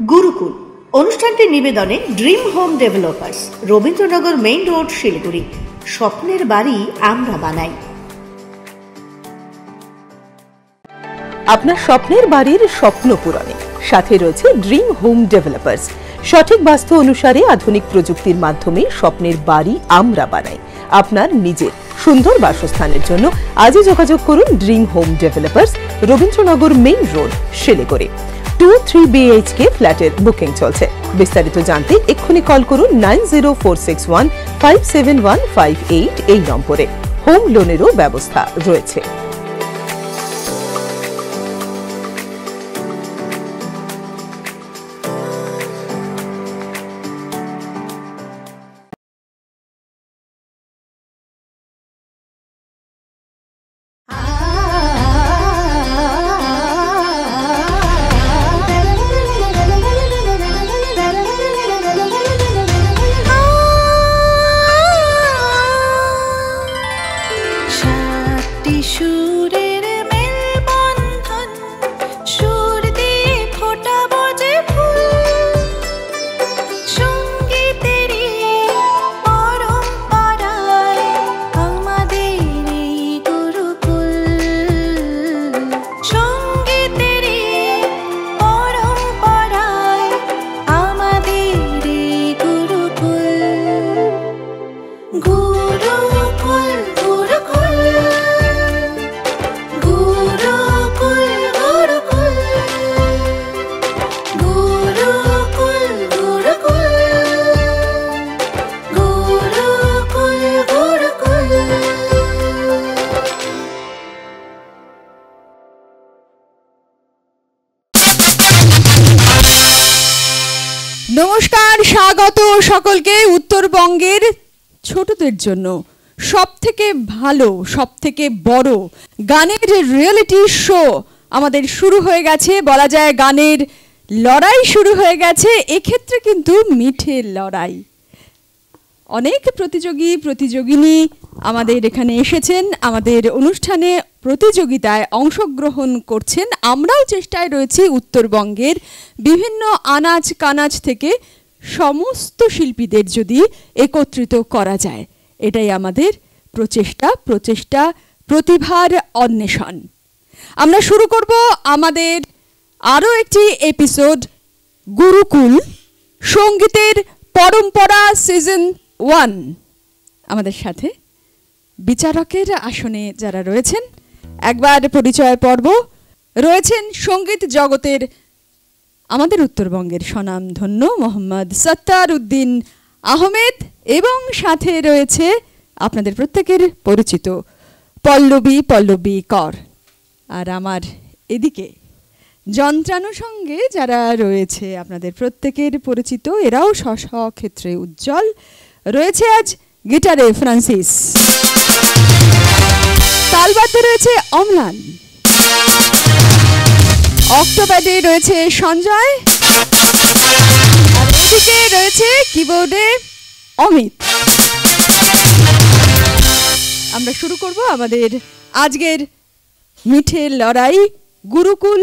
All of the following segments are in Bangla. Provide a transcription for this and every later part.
গুরুকুল অনুষ্ঠানটির নিবেদনে dream home developers, Rabindranagar main road, Siliguri. স্বপ্নের বাড়ি আমরা বানাই। আপনার স্বপ্নের বাড়ির স্বপ্ন পূরণে সাথে রয়েছে ড্রিম হোম ডেভেলপার্স। সঠিক বাস্তু অনুসারে আধুনিক প্রযুক্তির মাধ্যমে স্বপ্নের বাড়ি আমরা বানাই। আপনার নিজের সুন্দর বাসস্থানের জন্য আজই যোগাযোগ করুন dream home developers, Rabindranagar main road, Siliguri. 2-3 BHK ফ্ল্যাটের বুকিং চলছে। বিস্তারিত জানতে এক্ষুনি কল করুন 9046157158 এই নম্বরে। হোম লোনেরও ব্যবস্থা রয়েছে। নমস্কার, স্বাগত সকলকে। উত্তরবঙ্গের ছোটদের জন্য সবথেকে ভালো, সবথেকে বড় গানের রিয়েলিটি শো আমাদের শুরু হয়ে গেছে। বলা যায় গানের লড়াই শুরু হয়ে গেছে। এক্ষেত্রে কিন্তু মিঠে লড়াই। অনেক প্রতিযোগিনী আমাদের এখানে এসেছেন, আমাদের অনুষ্ঠানে প্রতিযোগিতায় অংশগ্রহণ করছেন। আমরাও চেষ্টায় রয়েছি উত্তরবঙ্গের বিভিন্ন আনাজ কানাজ থেকে সমস্ত শিল্পীদের যদি একত্রিত করা যায়, এটাই আমাদের প্রচেষ্টা, প্রতিভার অন্বেষণ। আমরা শুরু করব আমাদের আরও একটি এপিসোড, গুরুকুল সঙ্গীতের পরম্পরা সিজন 1। আমাদের সাথে বিচারকের আসনে যারা রয়েছেন, একবার পরিচয় পর্ব, রয়েছেন সঙ্গীত জগতের আমাদের উত্তরবঙ্গের স্বনামধন্য মোহাম্মদ সত্তার উদ্দিন আহমেদ, এবং সাথে রয়েছে আপনাদের প্রত্যেকের পরিচিত পল্লবী কর। আর আমার এদিকে যন্ত্রানুষঙ্গে যারা রয়েছে আপনাদের প্রত্যেকের পরিচিত, এরাও স্ব ক্ষেত্রে উজ্জ্বল। রয়েছে আজ গিটারে ফ্রান্সিস, তালবাদ্যে রয়েছে অম্লান, অক্টোপ্যাডে রয়েছে সঞ্জয়, আর এদিকে রয়েছে কিবোর্ডে অমিত। আমরা শুরু করব আমাদের আজকের মিঠে লড়াই, গুরুকুল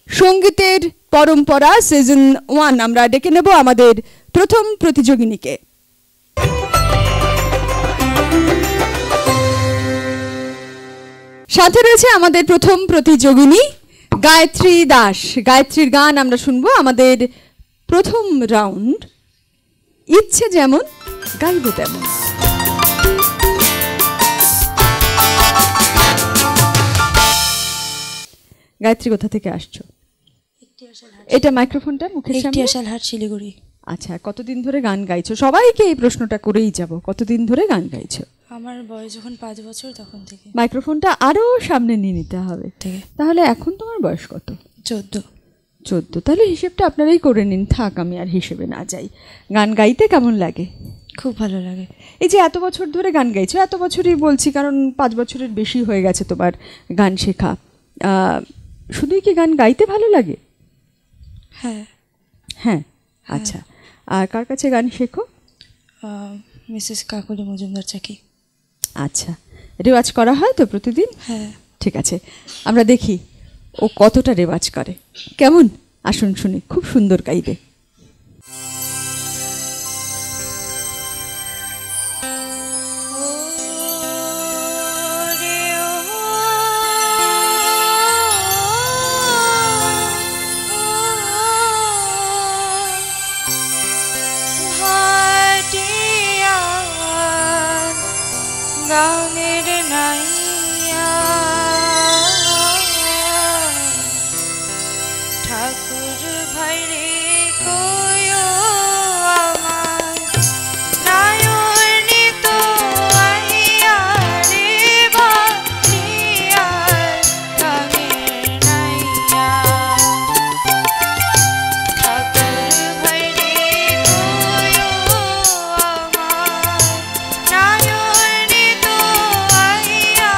সঙ্গীতের পরম্পরা সিজন 1। আমরা ডেকে নেব আমাদের প্রথম প্রতিযোগিনীকে। সাথে রয়েছে আমাদের প্রথম প্রতিযোগিনী গায়ত্রী দাস। গায়ত্রীর গান আমরা শুনবো। আমাদের প্রথম রাউন্ড, ইচ্ছে যেমন গাইব তেমন। গায়ত্রী, কোথা থেকে আসছো? এটা মাইক্রোফোনটা মুখের সামনে। হাট, শিলিগুড়ি। আচ্ছা, কতদিন ধরে গান গাইছো? সবাইকে এই প্রশ্নটা করেই যাব, কতদিন ধরে গান গাইছো? আমার বয়স যখন 5 বছর তখন থেকে। মাইক্রোফোনটা আরো সামনে নিয়ে নিতে হবে। তাহলে এখন তোমার বয়স কত? 14। তাহলে হিসেবটা আপনারাই করে নিন, থাক আমি আর হিসেবে না যাই। গান গাইতে কেমন লাগে? খুব ভালো লাগে। এই যে এত বছর ধরে গান গাইছো, এত বছরই বলছি কারণ 5 বছরের বেশি হয়ে গেছে তোমার গান শেখা। শুধুই কি গান গাইতে ভালো লাগে? হ্যাঁ। আচ্ছা, আর কার কাছে গান শেখো? মিসেস কাকলি মজুমদার চাকি। আচ্ছা, রেওয়াজ করা হয় তো প্রতিদিন? হ্যাঁ। ঠিক আছে, আমরা দেখি ও কতটা রেওয়াজ করে। কেমন? আসুন শুনি, খুব সুন্দর গাইবে। গানের নাইয়া ঠাকুর ভাইরে কয়ো আমার নায়নি তো আইয়া রে বানিয়া গানের নাইয়া ঠাকুর ভাইরে কয়ো আমার নায়নি তো আইয়া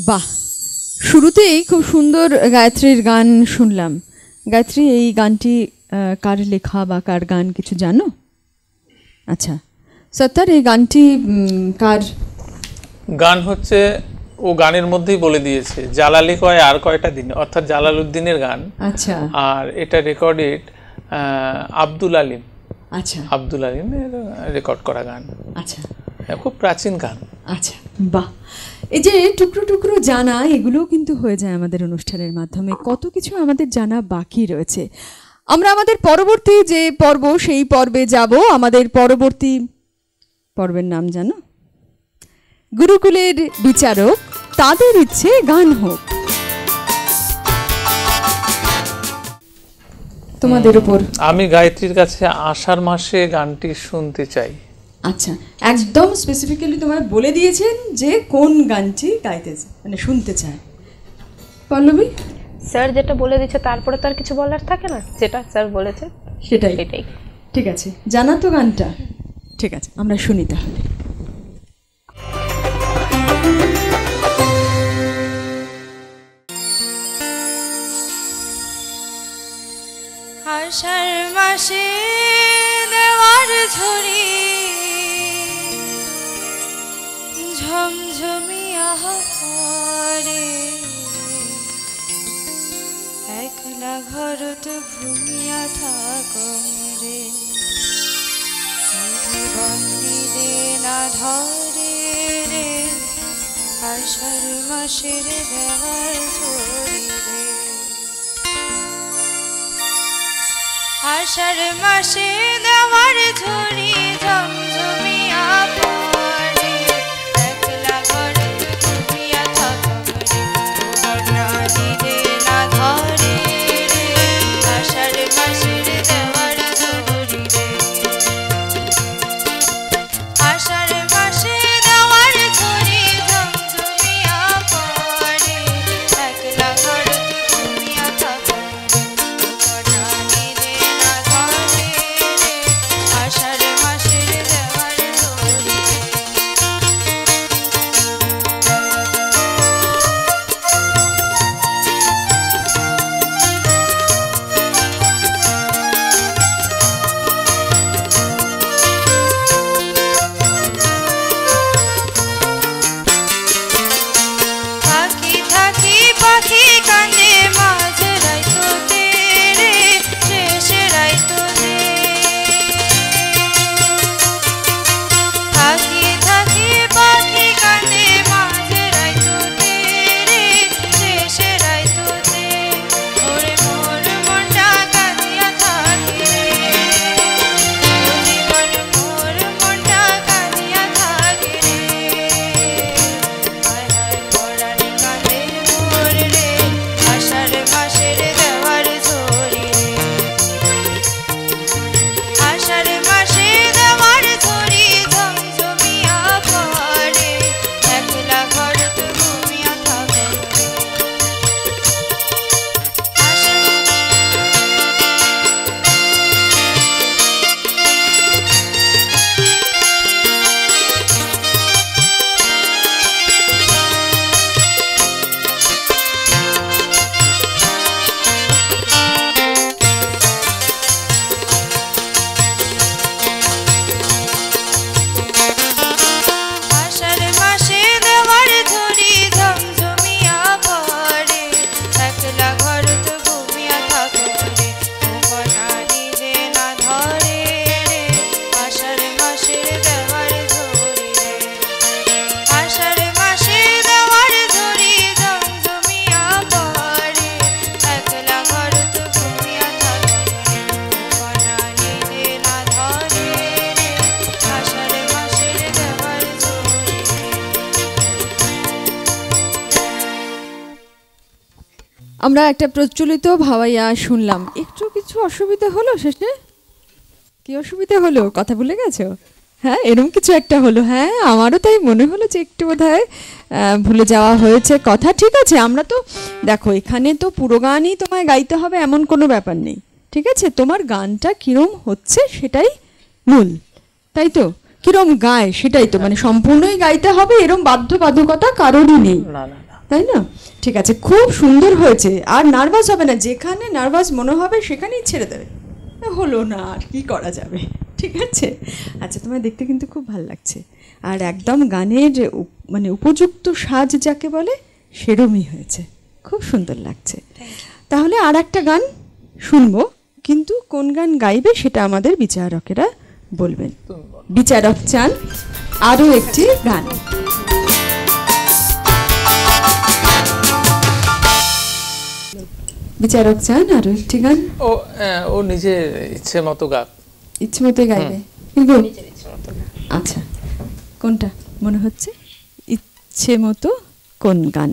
বাহ, শুরুতেই খুব সুন্দর গায়ত্রীর গান শুনলাম। গায়ত্রী, এই গানটি কার লেখা বা কার গান কিছু জানো? আচ্ছা সত্তার, এই গানটি কার গান? হচ্ছে ও গানের মধ্যেই বলে দিয়েছে, জালালি কয় আর কয়টা দিন, অর্থাৎ জালালউদ্দিনের গান। আচ্ছা আর এটা রেকর্ডেড আব্দুল আলিম। আচ্ছা আব্দুল আলিমের রেকর্ড করা গান। আচ্ছা খুব প্রাচীন গান। আচ্ছা বাহ, এই যে টুকরো টুকরো জানা, এগুলোও কিন্তু হয়ে যায় আমাদের অনুষ্ঠানের মাধ্যমে। কত কিছু আমাদের জানা বাকি রয়েছে। আমরা আমাদের পরবর্তী যে পর্ব, সেই পর্বে যাব। আমাদের পরবর্তী পর্বের নাম জানো? গুরুকুলের বিচারক, তাদের ইচ্ছে গান হোক। তোমাদের উপর আমি গায়ত্রীর কাছে আষাঢ় মাসে গানটি শুনতে চাই। আচ্ছা, একদম স্পেসিফিক্যালি তোমায় বলে দিয়েছেন যে কোন গানটি গাইতে মানে শুনতে চায়। পল্লবী? স্যার যেটা বলে দিচ্ছে তারপরে তো আর কিছু বলার থাকে না, যেটা স্যার বলেছে সেটাই। এটাই ঠিক আছে, জানা তো গানটা? ঠিক আছে, আমরা শুনি তাহলে। আষাঢ় মাসে দেওয়ার ঝরি ঝমঝমিয়া পড়ে, একলা ঘরত ঘুমিয়া থাকো রে, জীবন নিদে না ধরে রে, আষাঢ় মাসের দেওয়ার ঝরি রে। আষাঢ় মাসে দেওয়ার ঝরি ঝমঝমিয়া পড়ে, একলা ঘরে ঘুমিয়া থাকো রে, জীবন নিদে না ধরে রে, আষাঢ় মাসের দেওয়ার ঝরি রে। আষাঢ় মাসে দেওয়ার ঝরি ঝমঝমিয়া পড়ে, একলা ঘরে ঘুমিয়া থাকো রে, জীবন নিদে না ধরে রে, আষাঢ় মাসের দেওয়ার ঝরি রে। থাকি থাকি পাখি কানে মাঝ রাইতোতে রে, শেষ রাইতোতে। থাকি থাকি পাখি কানে মাঝ রাইতোতে রে, শেষ রাইতোতে। ওরে মোর মনটা কাঁদিয়া থাকে রে, ও জীবন মোর মনটা কাঁদিয়া থাকে রে, হায় হায় পরাণ কাঁদে মোর রে, আষাঢ় মাসের দেওয়ার ঝরি রে। আষাঢ় মাসে দেওয়ার ঝরি ঝমঝমিয়া পড়ে, একলা ঘরে তো ঘুমিয়া থাকো রে। আষাঢ় মাসে দেওয়ার ঝরি ঝমঝমিয়া পড়ে, একলা ঘরে তো ঘুমিয়া থাকো রে, জীবন নিদে না ধরে রে, আষাঢ় মাসের দেওয়ার ঝরি রে। আষাঢ় মাসে দেওয়ার ঝরি ঝমঝমিয়া পড়ে, একলা ঘরে তো ঘুমিয়া থাকো রে, জীবন নিদে না ধরে রে, আষাঢ় মাসের দেওয়ার ঝরি রে। আমরা একটা প্রচলিত ভাওয়াইয়া শুনলাম, একটু কিছু অসুবিধা হলো শেষে? কি অসুবিধা হলো? কথা ভুলে গেছো? হ্যাঁ, এরকম কিছু একটা হলো। হ্যাঁ, আমারও তাই মনে হলো যে একটু বোধহয় ভুলে যাওয়া হয়েছে কথা। ঠিক আছে, আমরা তো দেখো এখানে তো পুরো গানই তোমায় গাইতে হবে এমন কোনো ব্যাপার নেই। ঠিক আছে, তোমার গানটা কিরম হচ্ছে সেটাই মূল, তাই তো? কিরম গায় সেটাই তো, মানে সম্পূর্ণই গাইতে হবে এরম বাধ্যবাধকতা কারোরই নেই। না না না, তাই না? ঠিক আছে, খুব সুন্দর হয়েছে। আর নার্ভাস হবে না, যেখানে নার্ভাস মনে হবে সেখানেই ছেড়ে দেবে। হলো না, আর কি করা যাবে, ঠিক আছে। আচ্ছা, তোমার দেখতে কিন্তু খুব ভালো লাগছে, আর একদম গানের মানে উপযুক্ত সাজ যাকে বলে সেরমই হয়েছে, খুব সুন্দর লাগছে। তাহলে আর একটা গান শুনবো, কিন্তু কোন গান গাইবে সেটা আমাদের বিচারকেরা বলবেন। বিচারক চান আরও একটি গান। বিচারক চান আরও একটি গান। ও নিজের ইচ্ছে মতো গাক, ইচ্ছে মতো গাইবে। আচ্ছা, কোনটা মনে হচ্ছে ইচ্ছে মতো? কোন গান?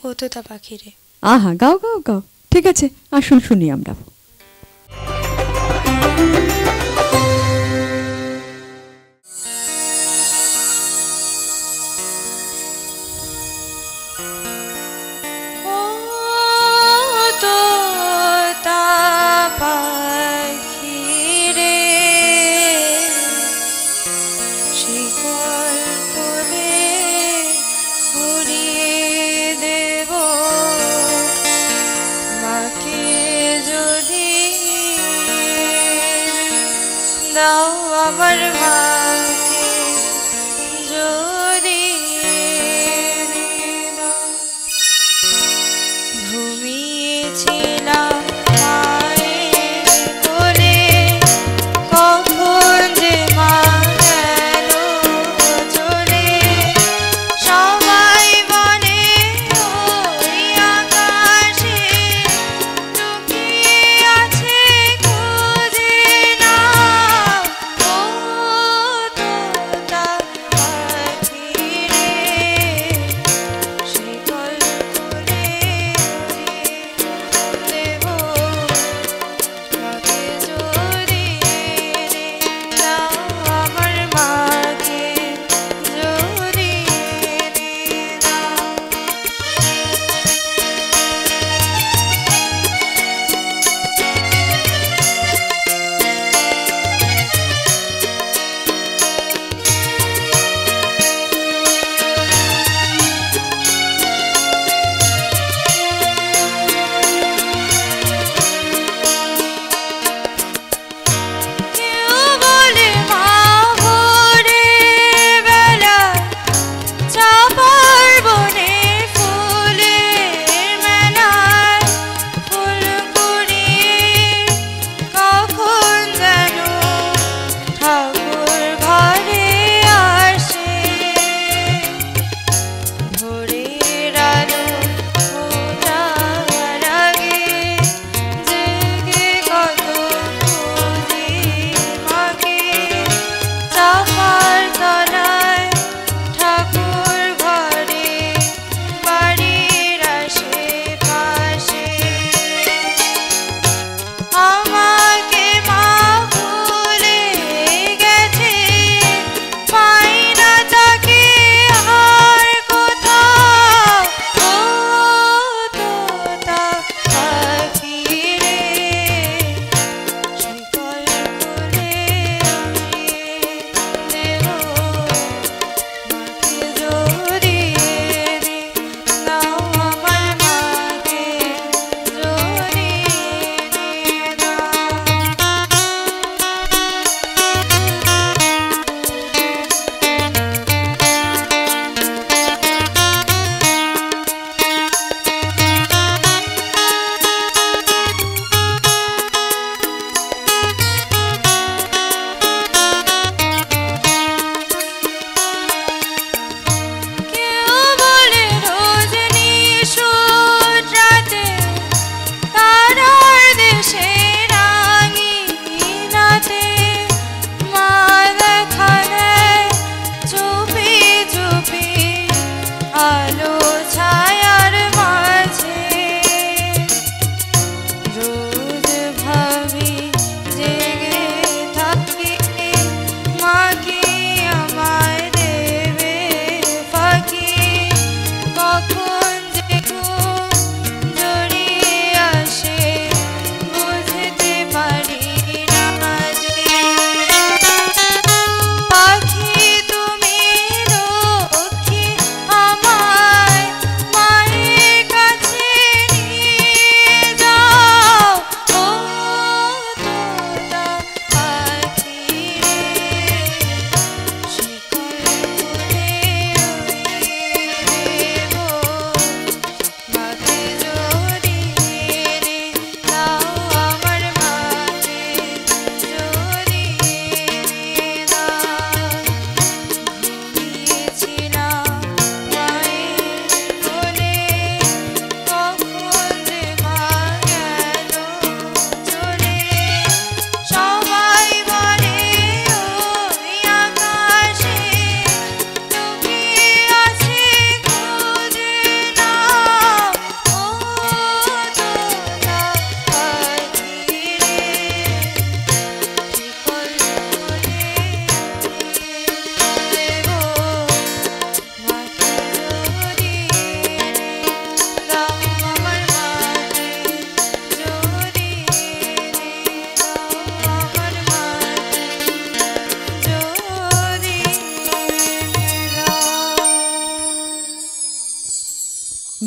ও তোতা পাখি রে। আহা, গাও গাও গাও। ঠিক আছে, আসুন শুনি আমরা। ও তোতা পাখি রে, শিকল খুলে উড়িয়ে দেব মাকে যদি দাও, আমার মাকে যদি দাও। ঘুমিয়েছিলাম মায়ের কোলে, কখন যে মা গেল চলে। সবাই বলে ওই আকাশে লুকিয়ে আছে, খুঁজে নাও ও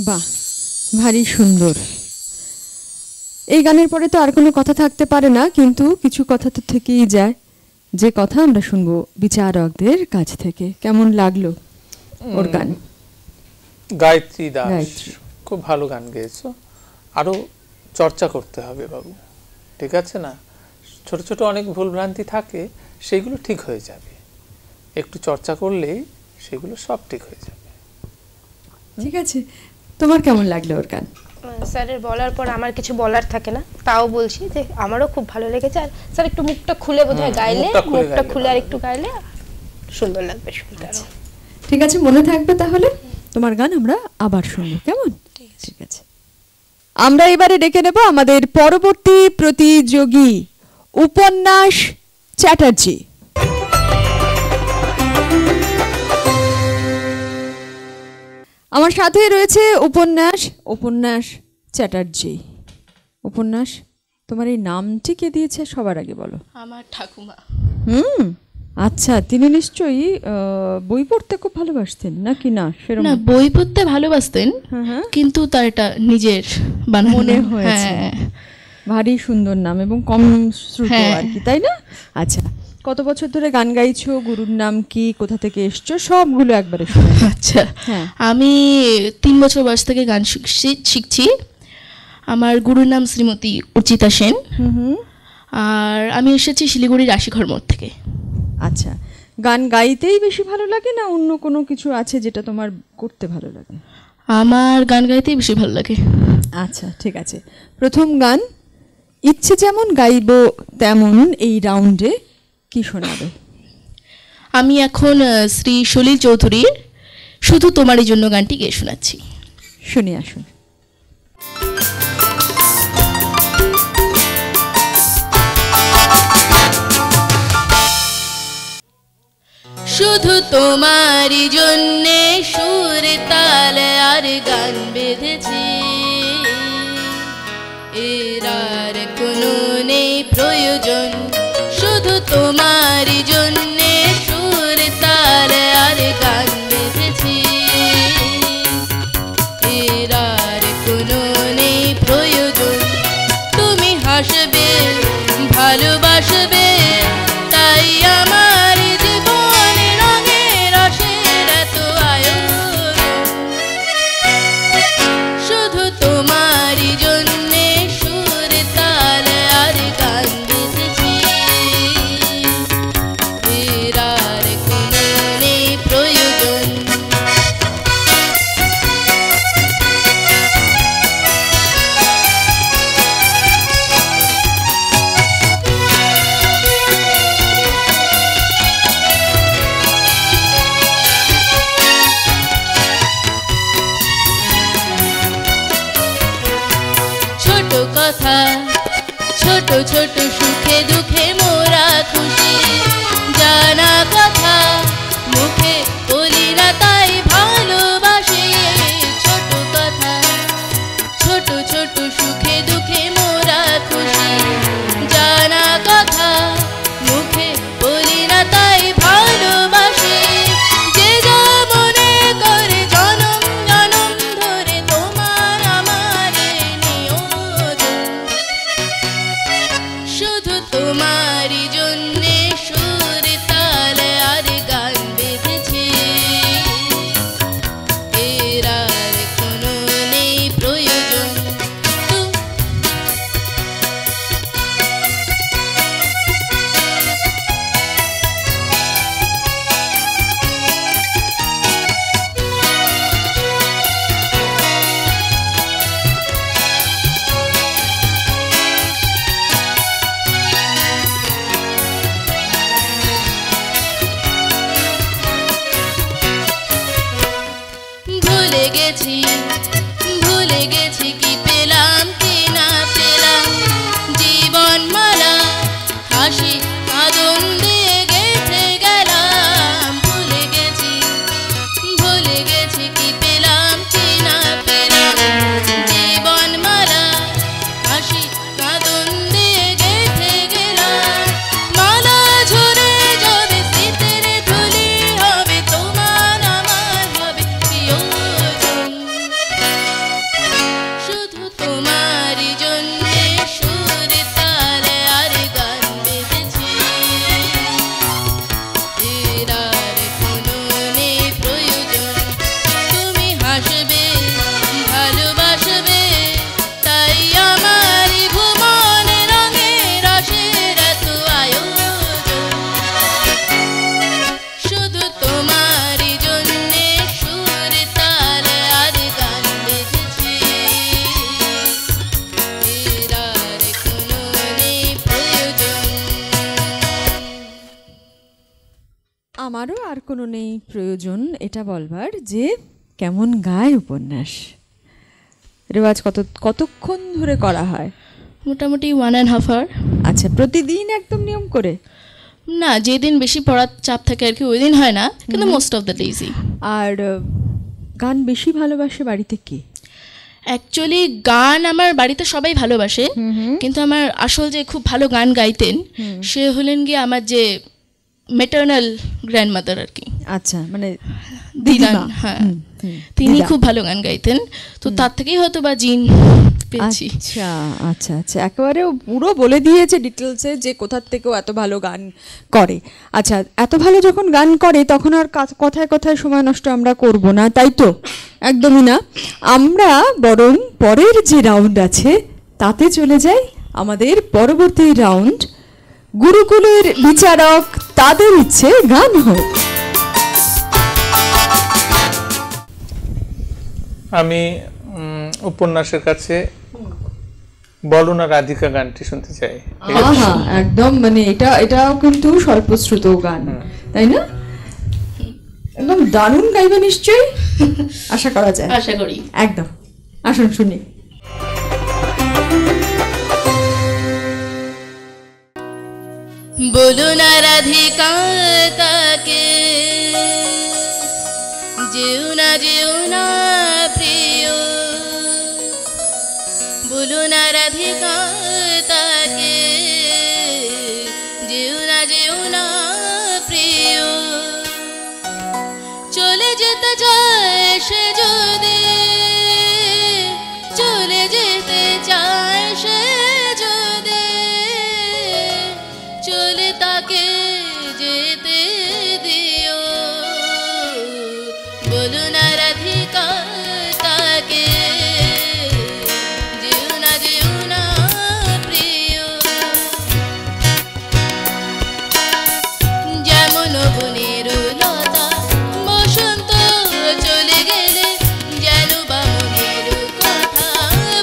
বাহ, ভারী সুন্দর। এই গানের পরে তো আর কোনো কথা থাকতে পারে না, কিন্তু কিছু কথা তো থেকেই যায়, যে কথা আমরা শুনবো বিচারকদের কাছ থেকে। কেমন লাগলো ওর গান? গায়ত্রী দাস গায়ত্রী। খুব ভালো গান গেয়েছো, আরো চর্চা করতে হবে বাবু, ঠিক আছে না? ছোট ছোট অনেক ভুলভ্রান্তি থাকে, সেগুলো ঠিক হয়ে যাবে, একটু চর্চা করলেই সেগুলো সব ঠিক হয়ে যাবে। ঠিক আছে, তোমার কেমন লাগলো ওর গান? স্যারের বলার পর আমার কিছু বলার থাকে না, তাও বলছি যে আমারও খুব ভালো লেগেছে। আর স্যার একটু মুখটা খুলে বোধহয় গাইলে, মুখটা খুলে আর একটু গাইলে সুন্দর লাগবে শুনতে আরো। ঠিক আছে, মনে থাকবে তাহলে। তোমার গান আমরা আবার শুনবো, কেমন? ঠিক আছে, আমরা এবারে ডেকে নেব আমাদের পরবর্তী প্রতিযোগী উপন্যাস চ্যাটার্জি। আমার সাথে রয়েছে উপন্যাস চ্যাটার্জি। উপন্যাস, তোমার এই নামটি কে দিয়েছে সবার আগে বলো? আমার ঠাকুমা। আচ্ছা, তিনি নিশ্চয়ই বই পড়তে খুব ভালোবাসতেন নাকি? না সেরকম না, বই পড়তে ভালোবাসতেন, কিন্তু তার এটা নিজের বানানো মনে হয়েছে। ভারী সুন্দর নাম এবং কম শ্রুত আর কি, তাই না? আচ্ছা, কত বছর ধরে গান গাইছো? গুরুর নাম কি? কোথা থেকে এসছো? সবগুলো একবারে শুনে। আচ্ছা, আমি 3 বছর বয়স থেকে গান শিখছি। আমার গুরুর নাম শ্রীমতী অর্চিতা সেন, আর আমি এসেছি শিলিগুড়ির আশিঘর মোড় থেকে। আচ্ছা, গান গাইতেই বেশি ভালো লাগে না অন্য কোনো কিছু আছে যেটা তোমার করতে ভালো লাগে? আমার গান গাইতেই বেশি ভালো লাগে। আচ্ছা, ঠিক আছে। প্রথম গান ইচ্ছে যেমন গাইব তেমন, এই রাউন্ডে কি শোনাবে? আমি এখন শ্রী সলিল চৌধুরীর শুধু তোমারই জন্য গানটি গেয়ে শোনাচ্ছি। শুনে আসুন। শুধু তোমারই জন্যে সুর তাল আর গান বেঁধেছি, এর আর কোনো নেই প্রয়োজন। শুধু তোমারই জন্যে সুর তাল আর গান বেঁধেছি, এর আর কোনো নেই প্রয়োজন। তুমি হাসবে, ভালোবাসবে, তাই আমার জীবনে রঙের রসের এত আয়োজন। শুধু তোমারই জন্যে সুর তাল আর গান বেঁধেছি, এর আর কোনো নেই প্রয়োজন। ছোট কথা, ছোট ছোট সুখে দুঃখে মোরা খুশি, জানা কথা মুখে বলি না তাই ভালোবাসি। ছোট কথা, ছোট ছোট সুখে দুঃখে মোরা খুশি, জানা কথা মুখে বলি না তাই ভালোবাসি। যে যা মনে করে জনম জনম ধরে তোমার আমার নিয়োজন। শুধু তোমারই জন্যে সুর তাল আর গান বেঁধেছি, এর আর কোনো নেই প্রয়োজন। ভুলে গেছি, ভুলে গেছি কি পেলাম কি না পেলাম, জীবন মালা হাসি আদন দিয়ে গেছে গেলাম। ভুলে গেছি, ভুলে গেছি কি পেলাম কি না পেলাম, জীবন মালা হাসি আদন দিয়ে গেছে গেলাম। মালা ঝরে যাবে, স্মৃতির ধুলি হবে, তোমার আমার হবে প্রিয়জন। আর কোনো নেই প্রয়োজন এটা বলবার যে কেমন গায় উপন্যাস। রেওয়াজ কতক্ষণ ধরে করা হয়? মোটামুটি 1.5 hour। আচ্ছা, প্রতিদিন একদম নিয়ম করে? না, যেদিন বেশি পড়ার চাপ থাকে আর কি ওই দিন হয় না, কিন্তু মোস্ট অফ দ্য ডেজই। আর গান বেশি ভালোবাসে বাড়িতে কে? অ্যাকচুয়ালি গান আমার বাড়িতে সবাই ভালোবাসে, কিন্তু আমার আসল যে খুব ভালো গান গাইতেন সে হলেন গিয়ে আমার যে ম্যাটার্নাল গ্র্যান্ডমাদার আর কি। আচ্ছা, মানে দিদা। হ্যাঁ, তিনি খুব ভালো গান গাইতেন, তো তার থেকেই হয়তো বা জিন পেয়েছি। আচ্ছা আচ্ছা আচ্ছা, একেবারে পুরো বলে দিয়েছে ডিটেলসে যে কোথার থেকেও এত ভালো গান করে। আচ্ছা, এত ভালো যখন গান করে তখন আর কথায় কথায় সময় নষ্ট আমরা করব না, তাই তো? একদমই না। আমরা বরং পরের যে রাউন্ড আছে তাতে চলে যাই। আমাদের পরবর্তী রাউন্ড গুরুকুলের বিচারক, তাদের ইচ্ছে গান হোক। আমি উপন্যাসের কাছে বলো না রাধিকা গানটি শুনতে চাই। একদম, মানে এটাও কিন্তু স্বল্পশ্রুত গান, তাই না? একদম দারুণ গাইবে নিশ্চয়ই, আশা করা যায়। আশা করি। একদম, আসুন শুনি। বলো না রাধিকা তাকে, যেও না প্রিয়, বলো না রাধিকা তাকে, যেও না প্রিয়, চলে যেতে চায় সে যদি, চলে যেতে চায় সে যদি, চলে তাকে যেতে দিও, বলো না রাধিকা তাকে, যেও না প্রিয়, যেমন বনের লতা বসন্ত চলে গেলে যেন বা মনের কথা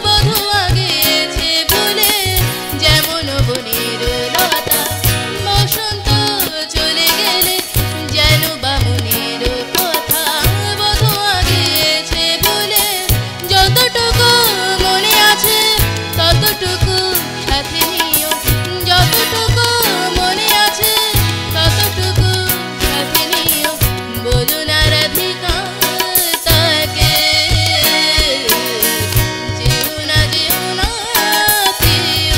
বধূ আগেছে ভুলে, যেমন বনের লতা বসন্ত চলে গেলে যেন বা মনের কথা বধূ আগেছে ভুলে, যতটুকু মনে আছে ততটুকু সাথে নিও, যতটুকু মনে আছে ততটুকু সাথে নিও, বলো না রাধিকা তাকে, যেও না প্রিয়।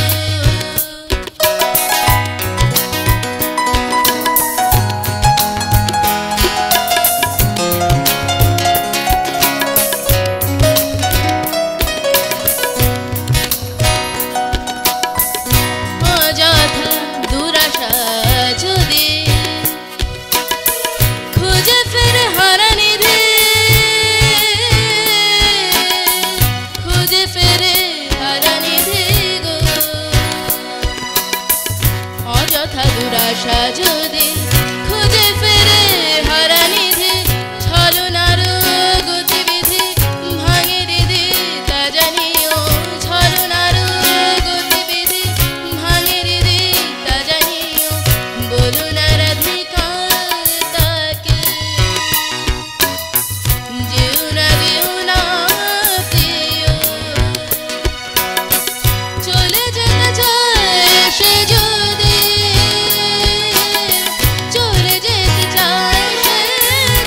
অযথা দুরাশা যদি খুঁজে ফেরে হারানিধি, খুঁজে ফেরে হারানিধি গো, অযথা দুরাশা যদি খুঁজে ফেরে হারানিধি, ছলনার গতিবিধি ভাঙে দিদি তা জানিও, ছলনার গতিবিধি ভাঙে দিদি তা জানিও, বলো না রাধিকা তাকে, যেও না প্রিয়, চলে যেতে চায় সে যদি, চলে যেতে চায় সে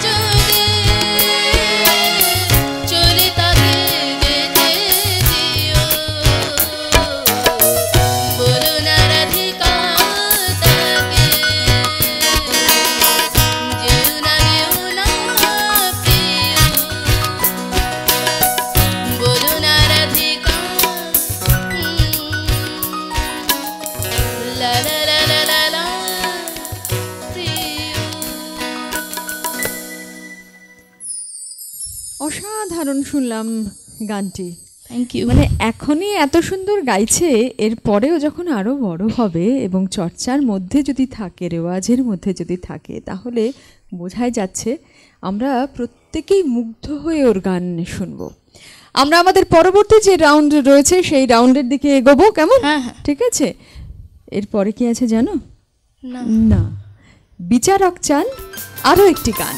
যদি, চলে তাকে যেতে দিও, বলো না রাধিকা তাকে, যেও না প্রিয়, বলো না রাধিকা, লা লা লা লা লা লা প্রিয়। অসাধারণ শুনলাম গানটি। Thank you. মানে এখনই এত সুন্দর গাইছে, এর পরেও যখন আরো বড় হবে এবং চর্চার মধ্যে যদি থাকে, রেওয়াজের মধ্যে যদি থাকে, তাহলে বোঝাই যাচ্ছে আমরা প্রত্যেকেই মুগ্ধ হয়ে ওর গান শুনবো। আমরা আমাদের পরবর্তী যে রাউন্ড রয়েছে সেই রাউন্ডের দিকে এগোবো, কেমন? হ্যাঁ হ্যাঁ। ঠিক আছে। এরপরে কি আছে জানো? না। না, বিচারক চান আরো একটি গান।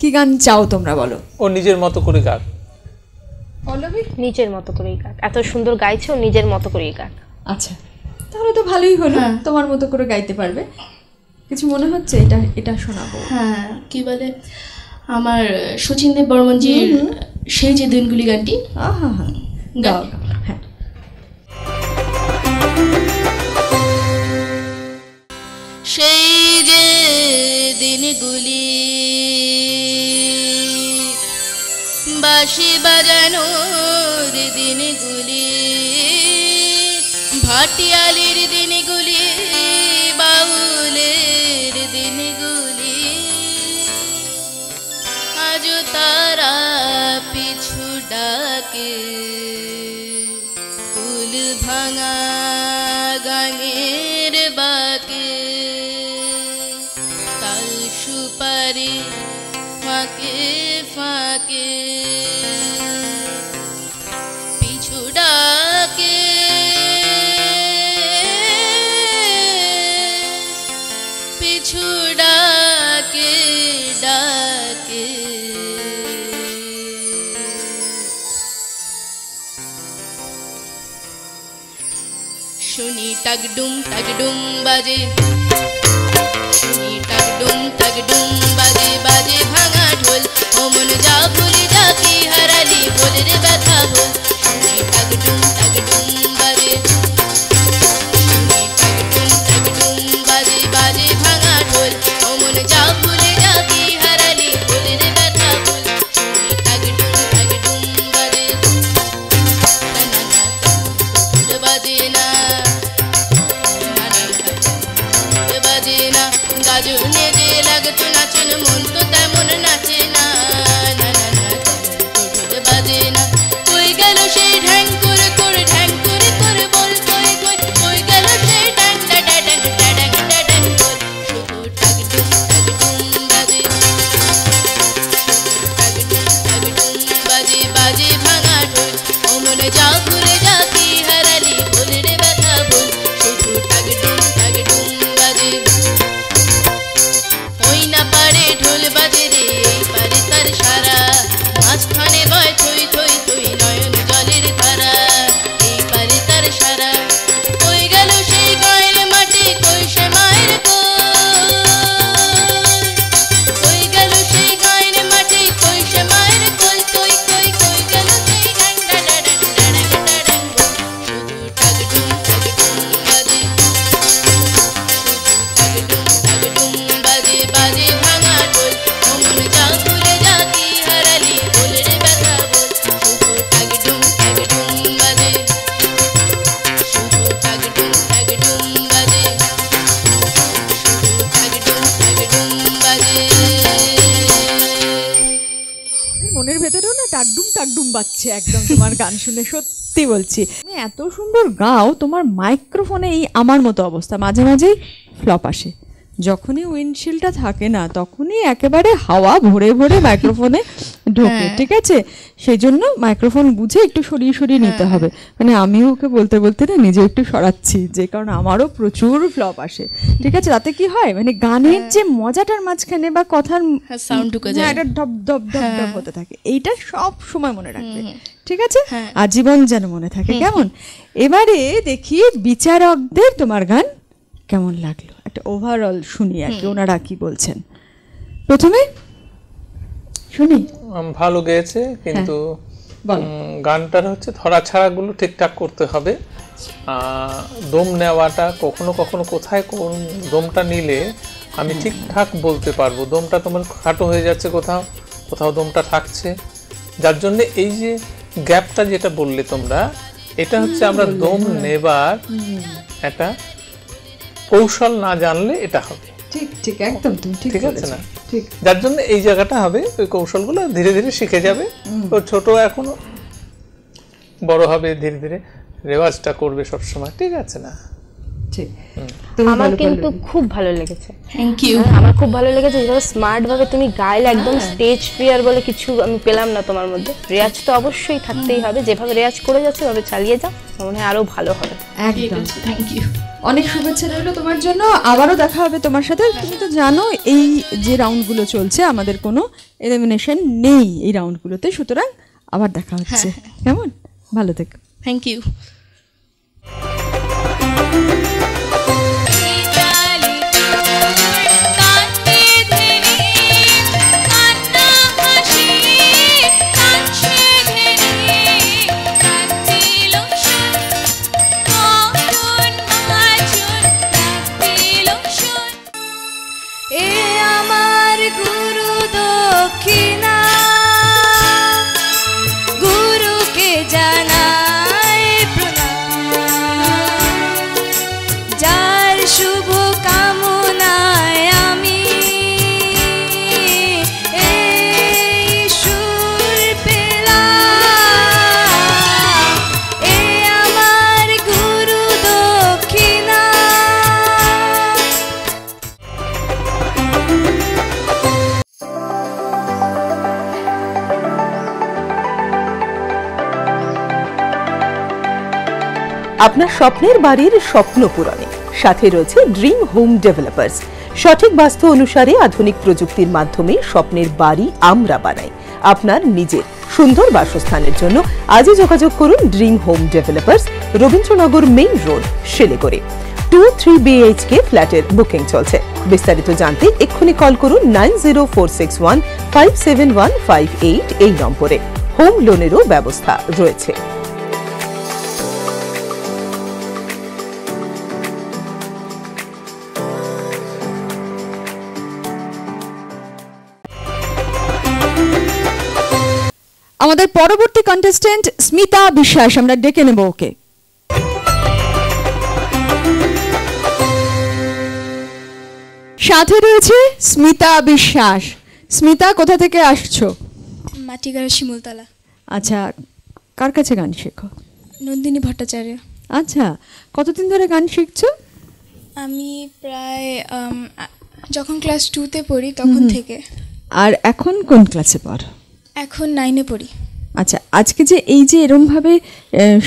কি গান চাও তোমরা বলো? ও নিজের মতো করে গাক। নিজের মতো করেই গাক, এত সুন্দর গাইছে, ও নিজের মতো করেই গাক। আচ্ছা, তাহলে তো ভালোই হলো, তোমার মতো করে গাইতে পারবে। কিছু মনে হচ্ছে এটা এটা শোনাবো? হ্যাঁ, কি বলে আমার শচীনদেব বর্মনজির সেই যে দিনগুলি গানটি। আহা হা, গাও। হ্যাঁ, সেই যে দিনগুলি বাঁশি বাজানোর দিনগুলি, ভাটিয়ালির দিনগুলি, বাউলের দিনগুলি, আজ তারা পিছু ডাকে ফুল ভাঙা গাঙের বাকে, তাল সুপারি ফাঁকে ফাঁকে পিছু ডাকে, পিছু ডাকে ডাকে। শুনি টাকডুম টাকডুম বাজে, শুনি টাকডুম টাকডুম বাজে, বাজে ভাঙা ঢোল, ও মন যা ভুলি যা কি হারালি বলের ব্যথা হল। শুনি টাকডুম টাকডুম বাজে, শুনি টাকডুম টাকডুম বাজে, বাজে ভাঙা ঢোল, ও মন যা ভুলি যা কি হারালি বলের ব্যথা হল। শুনি টাকডুম টাকডুম বাজে, না না না বাজে না, বাজে না, গাজনে যে লাগতো নাচন মন তো তেমন নাচে না, না না না বাজে না। কই গেল সেই ঢ্যাং করে করে, ঢ্যাং করে করে বল, কই কই কই গেল সেই ঢ্যাং ড্যাং ড্যাং ড্যাং ড্যাং বল। শুধু টাকডুম টাকডুম বাজে, টাকডুম টাকডুম বাজে, বাজে ভাঙা ঢোল, ও মনে যা ভুলে যা কি হারালি বলের ব্যথা বল। শুধু টাকডুম টাকডুম বাজে, ওই না পারে ঢোল বাজে রে, এই পারে তার সারা, মাঝখানে বয় থই থই থই নয়ন জলের ধারা, এই পারে তার সারা। কই গেল সেই গায়ের মাটি, কই সে মায়ের কোল, কই গেল সেই গায়ের মাটি, কই সে মায়ের কোল, কই কই কই গেল সেই গান ডা ডা ডা ডা ডা ডা ডা। শুধু টাকডুম টাকডুম বাজে, টাকডুম টাকডুম বাজে, বাজে ভাঙা ঢোল, ও মন যা ভুলে যা কি হারালি বলের ব্যথা বল। শুধু টাকডুম টাকডুম বাজে, শুধু টাকডুম টাকডুম বাজে, শুধু টাকডুম টাকডুম বাজে। মনের ভেতরেও না টাকডুম টাকডুম বাজছে একদম তোমার গান শুনে, সত্যি বলছি। তুমি এত সুন্দর গাও, তোমার মাইক্রোফোনে এই আমার মতো অবস্থা, মাঝে মাঝেই ফ্লপ আসে। যখনই উইন্ডশিল্ডটা থাকে না তখনই একেবারে হাওয়া ভরে ভরে মাইক্রোফোনে ঢোকে, ঠিক আছে? সেই জন্য মাইক্রোফোন বুঝে একটু সরিয়ে সরিয়ে নিতে হবে। মানে আমিও ওকে বলতে বলতে না নিজে একটু সরাচ্ছি, যে কারণ আমারও প্রচুর ফ্লপ আসে, ঠিক আছে? তাতে কি হয়, মানে গানের যে মজাটার মাঝখানে বা কথার সাউন্ড ঢুকে যায়, এটা ধপ ধপ ধপ ধপ হতে থাকে, এইটা সব সময় মনে রাখবে, ঠিক আছে? আজীবন যেন মনে থাকে, কেমন? এবারে দেখি বিচারকদের তোমার গান কেমন লাগলো, একটা ওভারঅল শুনি আর কি, ওনারা কি বলছেন। প্রথমে শুনি। ভালো গেয়েছে, কিন্তু গানটার হচ্ছে ধরা ছাড়াগুলো ঠিকঠাক করতে হবে। দম নেওয়াটা কখনো কখনো কোথায় কোন দমটা নিলে আমি ঠিকঠাক বলতে পারবো। দমটা তোমার খাটো হয়ে যাচ্ছে, কোথাও কোথাও দমটা থাকছে, যার জন্য এই যে গ্যাপটা যেটা বললে তোমরা, এটা হচ্ছে আমরা দম নেবার একটা কৌশল না জানলে এটা হবে। ঠিক ঠিক, একদম তুমি ঠিক আছে না? ঠিক, যার জন্য এই জায়গাটা হবে, ওই কৌশলগুলো ধীরে ধীরে শিখে যাবে। তো ছোট এখনো, বড় হবে ধীরে ধীরে, রেওয়াজটা করবে সবসময়, ঠিক আছে না? ঠিক। তুমি আমার বলো, কিন্তু বলো। খুব ভালো লেগেছে। Thank you. আমার খুব ভালো লেগেছে যেভাবে স্মার্ট ভাবে তুমি গাইলে, একদম স্টেজ ফিয়ার বলে কিছু আমি পেলাম না তোমার মধ্যে। রেয়াজ তো অবশ্যই থাকতেই হবে, যেভাবে রেয়াজ করে যাচ্ছে ওভাবে চালিয়ে যাও, আমার মনে হয় আরো ভালো হবে। একদম। Thank you. অনেক শুভেচ্ছা রইলো তোমার জন্য, আবারও দেখা হবে তোমার সাথে। তুমি তো জানো এই যে রাউন্ডগুলো চলছে আমাদের কোনো এলিমিনেশন নেই এই রাউন্ডগুলোতে, সুতরাং আবার দেখা হচ্ছে। কেমন? ভালো থেকো। Thank you. এ আমার গুরু দক্ষিণা, গুরুকে জানাই প্রণাম, যার শুভ কামনায় আমি এই সুর পেলাম। এ আমার গুরু দক্ষিণা। আপনার স্বপ্নের বাড়ির স্বপ্ন পূরণে সাথে রয়েছে ড্রিম হোম ডেভেলপার্স। সঠিক বাস্তু অনুসারে আধুনিক প্রযুক্তির মাধ্যমে স্বপ্নের বাড়ি আমরা বানাই। আপনার নিজের সুন্দর বাসস্থানের জন্য আজই যোগাযোগ করুন dream home developers, Rabindranagar main road, Siliguri. 2-3 BHK ফ্ল্যাটের বুকিং চলছে। বিস্তারিত জানতে এক্ষুনি কল করুন 9046157158 এই নম্বরে। হোম লোনেরও ব্যবস্থা রয়েছে। আমাদের পরবর্তী কন্টেস্টেন্ট স্মিতা বিশ্বাস, আমরা ডেকে নেব ওকে। সাথে রয়েছে স্মিতা বিশ্বাস। স্মিতা, কোথা থেকে আসছো? মাটিগাড়া শিমুলতলা। আচ্ছা, কার কাছে গান শেখো? নন্দিনী ভট্টাচার্য। আচ্ছা, কতদিন ধরে গান শিখছো? আমি প্রায় যখন ক্লাস 2তে পড়ি তখন থেকে। আর এখন কোন ক্লাসে পড়ো? এখন 9-এ পড়ি। আচ্ছা, আজকে যে এই যে এরমভাবে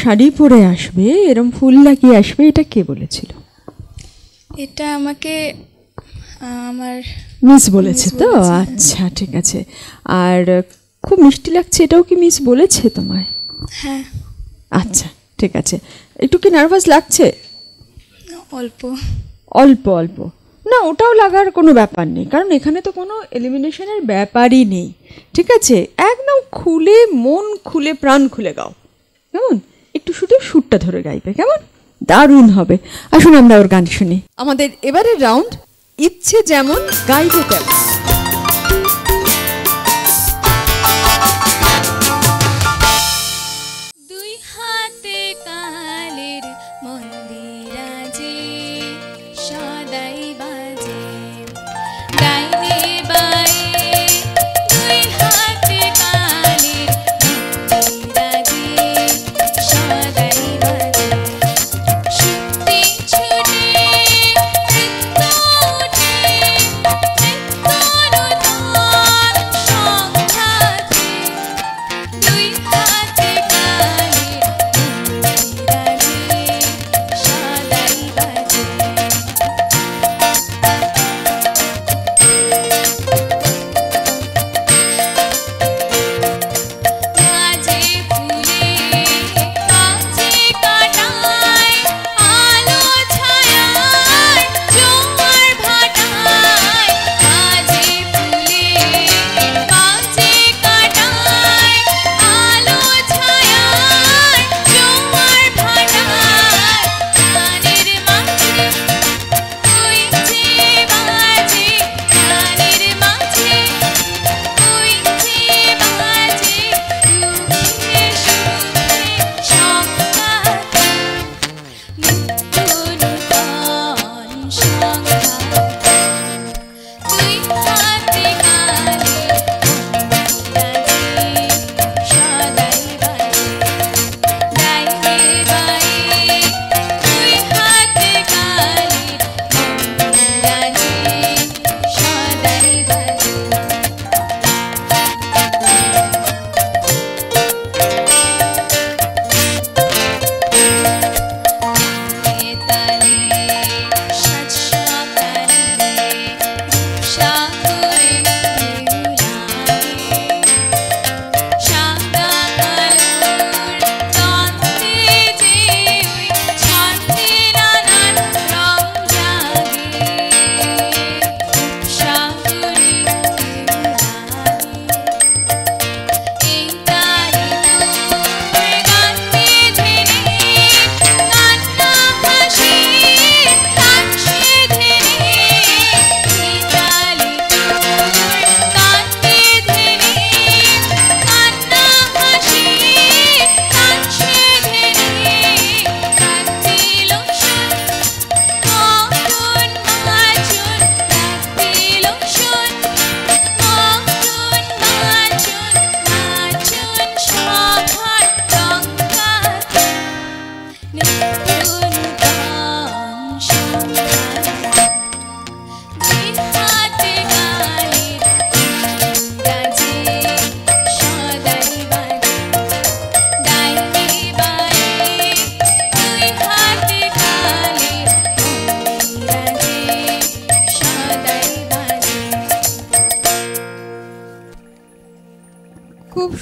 শাড়ি পরে আসবে, এরম ফুল লাগিয়ে আসবে, এটা কে বলেছিল? এটা আমাকে আমার মিস বলেছে তো? আচ্ছা, ঠিক আছে। আর খুব মিষ্টি লাগছে, এটাও কি মিস বলেছে তোমায়? হ্যাঁ। আচ্ছা, ঠিক আছে। একটু কি নার্ভাস লাগছে? অল্প অল্প অল্প না, ওটাও লাগার কোনো ব্যাপার নেই, কারণ এখানে তো কোনো এলিমিনেশনের ব্যাপারই নেই। ঠিক আছে, একদম খুলে, মন খুলে, প্রাণ খুলে গাও। কেমন? একটু শুধু সুরটা ধরে গাইবে, কেমন? দারুণ হবে। আসুন আমরা ওর গান শুনি। আমাদের এবারের রাউন্ড ইচ্ছে যেমন গাইবো তেমন। দুই হাতে কালের মন্দিরাজে সদাই বাজে ডাইনে বায়ে, দুই হাতে কালের মন্দিরাজে সদাই বাজে শুনতে ছুটে নৃত্য উঠে নৃত্য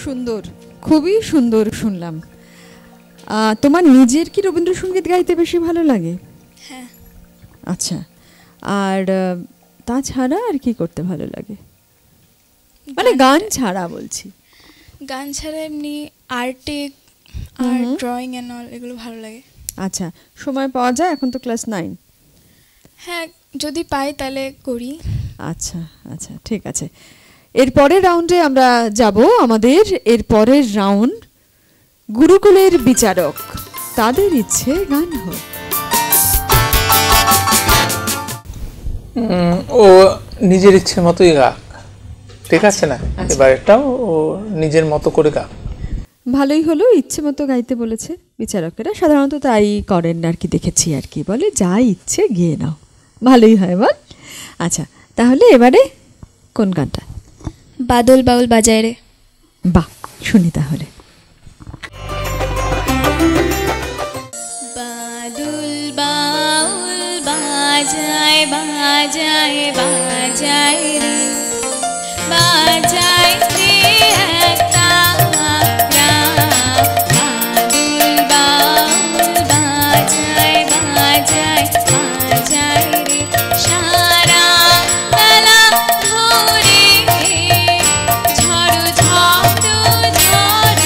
সুন্দর, খুবই সুন্দর শুনলাম। তোমার নিজের কি রবীন্দ্রসঙ্গীত গাইতে বেশি ভালো লাগে? হ্যাঁ। আচ্ছা, আর তাছাড়া আর কি করতে ভালো লাগে, মানে গান ছাড়া বলছি? গান ছাড়া এমনি আর্টে আর ড্রয়িং এন্ড অল এগুলো ভালো লাগে। আচ্ছা, সময় পাওয়া যায়? এখন তো ক্লাস 9। হ্যাঁ, যদি পাই তাহলে করি। আচ্ছা আচ্ছা, ঠিক আছে। এর পরের রাউন্ডে আমরা যাব। আমাদের এর পরের রাউন্ড গুরুকুলের বিচারক, তাদের ইচ্ছে গান হোক। ও নিজের ইচ্ছে মতোই গাক, ঠিক আছে না? এবার এটাও ও নিজের মতো করে গাক। ভালোই হলো, ইচ্ছে মতো গাইতে বলেছে। বিচারকেরা সাধারণত তাই করেন আর কি, দেখেছি আর কি, বলে যা ইচ্ছে গিয়ে নাও, ভালোই হয় বল। আচ্ছা, তাহলে এবারে কোন গানটা? বাদল বাউল বাজায় রে। বাহ, শুনি তাহলে। বাদল বাউল বাজায় বাজায় বাজায় রে, বাজায় রে একটা বাদল বাউল বাজায় বাজায় বাজায় রে, সারা বেলা ধরে ঝড় ঝড় ঝড়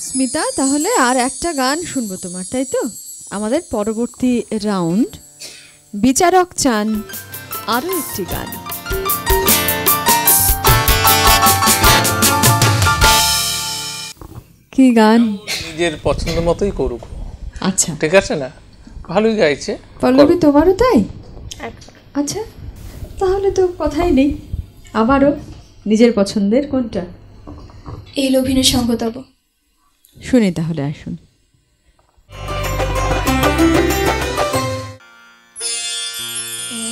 স্মিতা, তাহলে আর একটা গান শুনবো তোমার, তাই তো? আমাদের পরবর্তী রাউন্ড, বিচারক চান আরো একটি গান। কি গান? নিজের পছন্দ মতোই করুক। আচ্ছা, ঠিক আছে না? ভালোই গাইছে। পল্লবী, তোমারও তাই? আচ্ছা, তাহলে তো কথাই নেই, আবারও নিজের পছন্দের কোনটা? এই লোভিনী সঙ্গ তব। শুনি তাহলে, আসুন।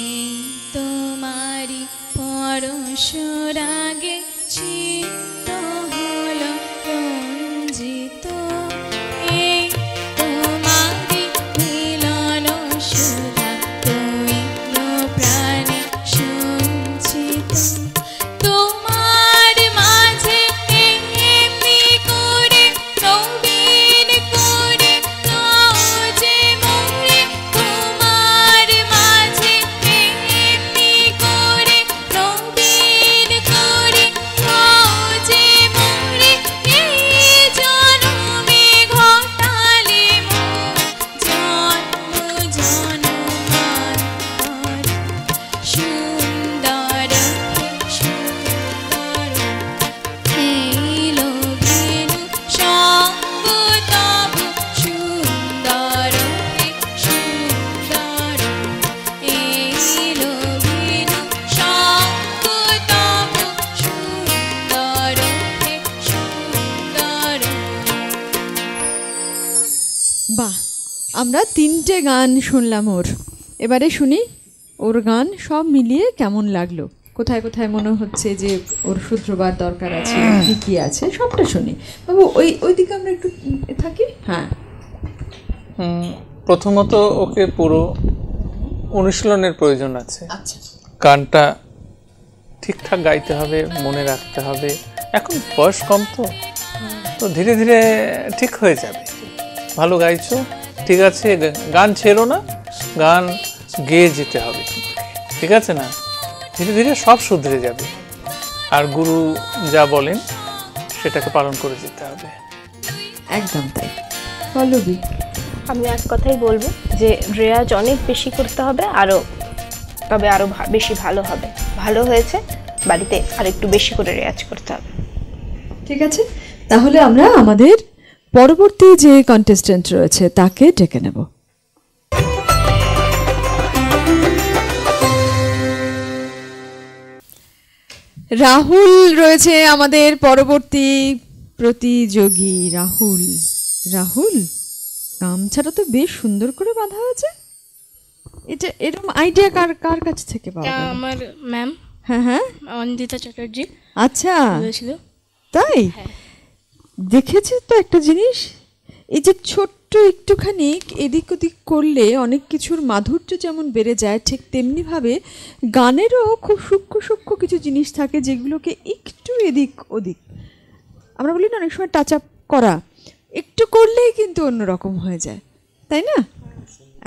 এই তোমারি পরশুরাগে চিত্ত হলো রঞ্জিত, এই তোমারি মিলন সুধা তৈল প্রাণে সঞ্চিত, তোমার মাঝে এমনি করে নবীন করে যে মোরে, তোমার মাঝে এমনি করে নবীন করে যে আমরা 3টে গান শুনলাম ওর, এবারে শুনি ওর গান সব মিলিয়ে কেমন লাগলো, কোথায় কোথায় মনে হচ্ছে যে ওর শুধরবার দরকার আছে, কি কি আছে সবটা শুনি। বাবু ওই দিকে আমরা একটু থাকি। হ্যাঁ, প্রথমত ওকে পুরো অনুশীলনের প্রয়োজন আছে। আচ্ছা, গানটা ঠিকঠাক গাইতে হবে, মনে রাখতে হবে। এখন বয়স কম, তো ধীরে ধীরে ঠিক হয়ে যাবে। ভালো গাইছো, ঠিক আছে, গান ছেড়ো না, গান গেয়ে যেতে হবে, ঠিক আছে না? ধীরে ধীরে সব শুধরে যাবে। আর গুরু যা বলেন সেটাকে পালন করে যেতে হবে। একদম তাই। পল্লবী, আমি এক কথাই বলবো যে রেয়াজ অনেক বেশি করতে হবে, তবে আরো বেশি ভালো হবে। ভালো হয়েছে, বাড়িতে আরেকটু বেশি করে রেয়াজ করতে হবে। ঠিক আছে, তাহলে আমরা আমাদের পরবর্তী যে কন্টেস্ট্যান্ট রয়েছে তাকে ডেকে নেব। রাহুল রয়েছে আমাদের পরবর্তী প্রতিযোগী। রাহুল, রাহুল গামছাটা তো বেশ সুন্দর করে বাঁধা হয়েছে। এটা এরকম আইডিয়া কার কাছ থেকে পাওয়া গেল? আমার ম্যাম, হ্যাঁ হ্যাঁ, অনিন্দিতা চ্যাটার্জি। আচ্ছা, বলেছিল। তাই দেখেছি তো একটা জিনিস, এই যে ছোট্ট একটুখানি এদিক ওদিক করলে অনেক কিছুর মাধুর্য যেমন বেড়ে যায়, ঠিক তেমনিভাবে গানেরও খুব সূক্ষ্ম সূক্ষ্ম কিছু জিনিস থাকে যেগুলোকে একটু এদিক ওদিক, আমরা বলি না অনেক সময় টাচ আপ করা, একটু করলেই কিন্তু অন্যরকম হয়ে যায়, তাই না?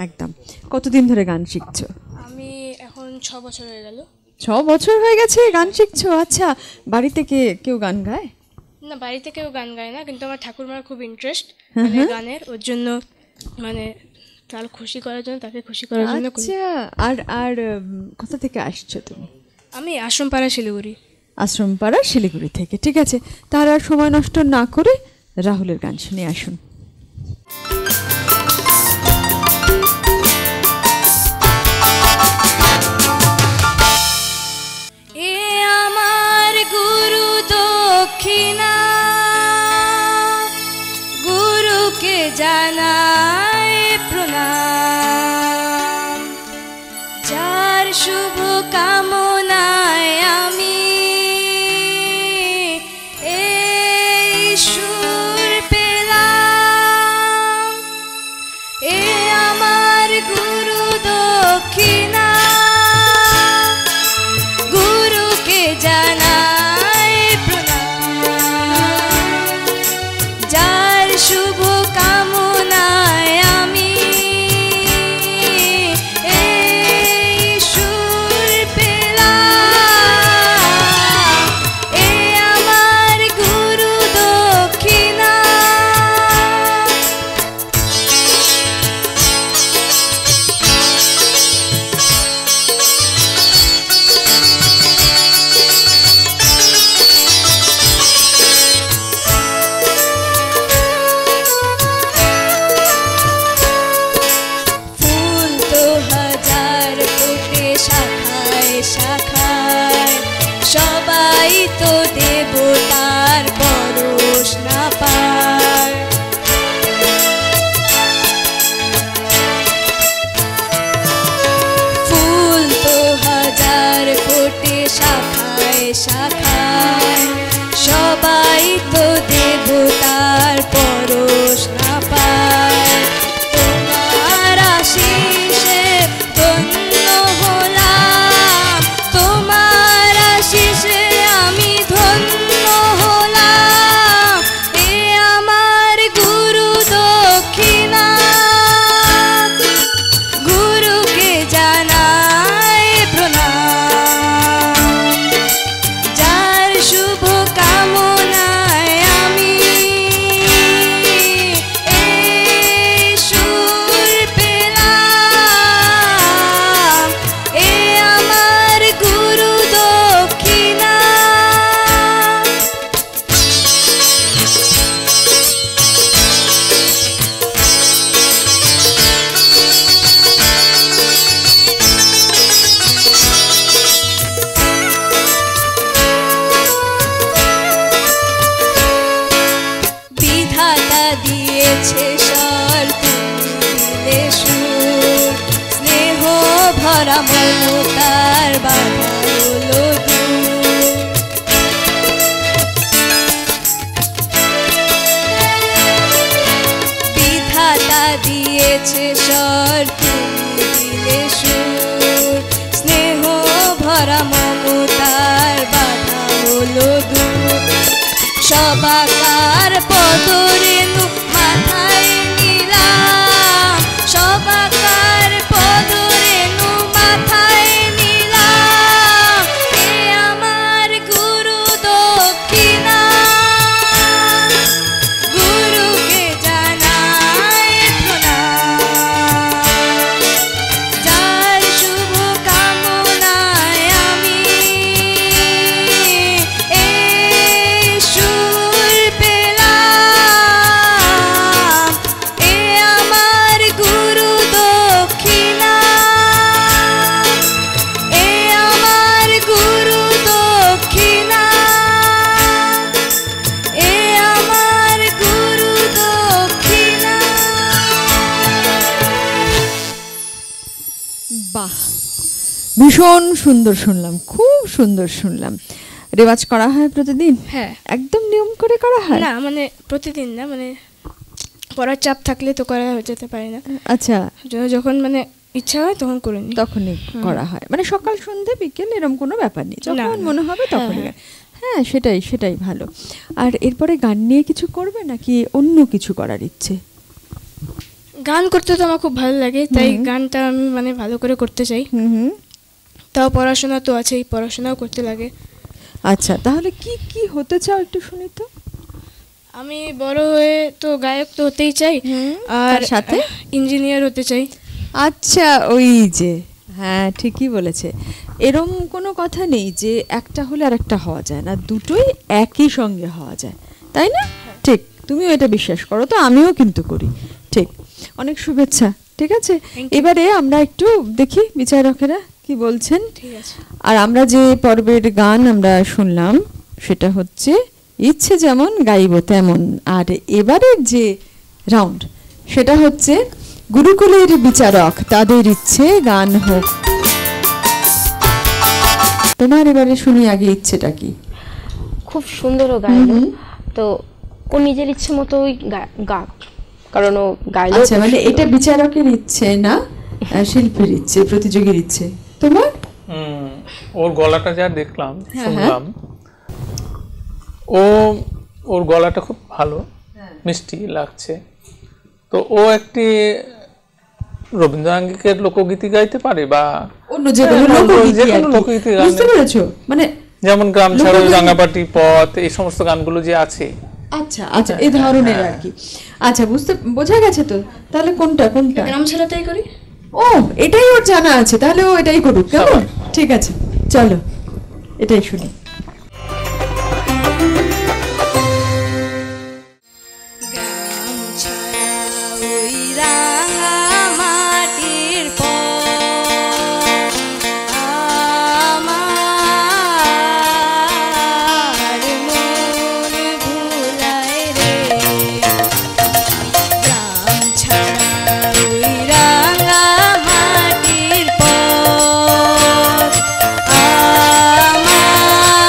একদম। কতদিন ধরে গান শিখছো? আমি এখন 6 বছর হয়ে গেল। 6 বছর হয়ে গেছে গান শিখছো? আচ্ছা, বাড়িতে কেউ গান গায়? না, বাড়িতে কেউ গান গায় না, কিন্তু আমার ঠাকুরমার খুব ইন্টারেস্ট গানের, ওর জন্য মানে তার খুশি করার জন্য, তাকে খুশি করার জন্য। আচ্ছা, আর কোথা থেকে আসছো তুমি? আমি আশ্রমপাড়া শিলিগুড়ি। আশ্রমপাড়া শিলিগুড়ি থেকে। ঠিক আছে, তার আর সময় নষ্ট না করে রাহুলের গান শুনে আসুন। এ আমার গুরু দক্ষিণা, গুরুকে জানাই প্রণাম, যার শুভ কামনায় আমি এই সুর পেলাম। এ আমার গুরু দক্ষিণা, গুরুকে জানাই প্রণাম, যার শুভ কামনায় আমি এই সুর পেলাম। এ আমার গুরু দক্ষিণা। ফুল তো হাজার ফোটে শাখায় শাখায়, সবাই তো দেবতার পরশ না পায়। ফুল তো হাজার ফোটে শাখায় শাখায়, সবাই তো দেবতার পরশ না পায়। তোমার আশিসে ধন্য হলাম, তোমার আশিসে আমি ধন্য হলাম। এ আমার গুরু দক্ষিণা, গুরুকে জানাই প্রণাম, যার শুভ কামনায় আমি এই সুর পেলাম। এ আমার গুরু দক্ষিণা। বিধাতা দিয়েছে স্বর, তুমি দিলে দিলে সুর স্নেহ ভরা মমতার বাধা হলো দূর সবাকার পদরেণু মাথায় নিলাম সবাকার পদরেণু মাথায় নিলাম এ আমার গুরু দক্ষিণা গুরুকে জানাই প্রণাম যার শুভ কামনায় আমি এই সুর পেলাম এ আমার গুরু দক্ষিণা এ আমার গুরু দক্ষিণা এ আমার গুরু দক্ষিণা বাহ, ভীষণ সুন্দর শুনলাম, খুব সুন্দর শুনলাম। রেওয়াজ করা হয় প্রতিদিন? হ্যাঁ। একদম নিয়ম করে করা হয়? না মানে প্রতিদিন না, মানে পড়ার চাপ থাকলে তো করা যেতে পারে না, আচ্ছা, যখন মানে ইচ্ছা হয় তখন করে নিই। তখনই করা হয়, মানে সকাল সন্ধ্যে বিকেল এরকম কোনো ব্যাপার নেই, যখন মনে হবে তখনই। হ্যাঁ, সেটাই সেটাই ভালো। আর এরপরে গান নিয়ে কিছু করবে নাকি অন্য কিছু করার ইচ্ছে? গান করতে তো আমার খুব ভালো লাগে, তাই গানটা আমি মানে ভালো করে করতে চাই। তাও পড়াশোনা তো আছেই, পড়াশোনাও করতে লাগে। আচ্ছা, তাহলে কি কি হতে চাও একটু শুনি তো। আমি বড় হয়ে তো গায়ক তো হতেই চাই, আর সাথে ইঞ্জিনিয়ার হতে চাই। আচ্ছা, ওই যে, হ্যাঁ ঠিকই বলেছে। এরম কোনো কথা নেই যে একটা হলে আর একটা হওয়া যায় না, দুটোই একই সঙ্গে হওয়া যায়, তাই না? ঠিক, তুমিও এটা বিশ্বাস করো তো, আমিও কিন্তু করি। ঠিক, অনেক শুভেচ্ছা। ঠিক আছে, এবারে আমরা একটু দেখি বিচারকেরা কি বলছেন। ঠিক আছে। আর আমরা যে পর্বের গান আমরা শুনলাম সেটা হচ্ছে ইচ্ছে যেমন গাইব তেমন, আর এবারের যে রাউন্ড সেটা হচ্ছে গুরুকুলের বিচারক, তাদের ইচ্ছে গান হোক। তোমার এবারে শুনি আগে ইচ্ছেটা কি? খুব সুন্দরও গাইলো, তো ও নিজের ইচ্ছে মতোই গাক, কারণ ও গাইলো। আচ্ছা, মানে এটা বিচারকের ইচ্ছে না শিল্পীর ইচ্ছে, প্রতিযোগীর ইচ্ছে? তোমার ওর গলাটা যা দেখলাম শুনলাম, ওর গলাটা খুব ভালো, মিষ্টি লাগছে, তো ও একটি রবীন্দ্রাঙ্গিকের লোকগীতি গাইতে পারে বা অন্য যে কোনো লোকগীতি, বুঝতে পেরেছো? মানে যেমন গ্রাম ছাড়া রাঙাপাটি পথ, এই সমস্ত গানগুলো যে আছে। আচ্ছা আচ্ছা, এই ধরনের আর কি। আচ্ছা, বোঝা গেছে তো। তাহলে কোনটা কোনটা? গ্রাম ছাড়াটাই করি। ও, এটাই ওর জানা আছে, তাহলে ও এটাই করুক, কেমন? ঠিক আছে, চলো এটাই শুনি। গ্রাম ছাড়া ওই রাঙা মাটির পথ আমার মন ভুলায় রে। গ্রাম ছাড়া ওই রাঙা মাটির পথ আমার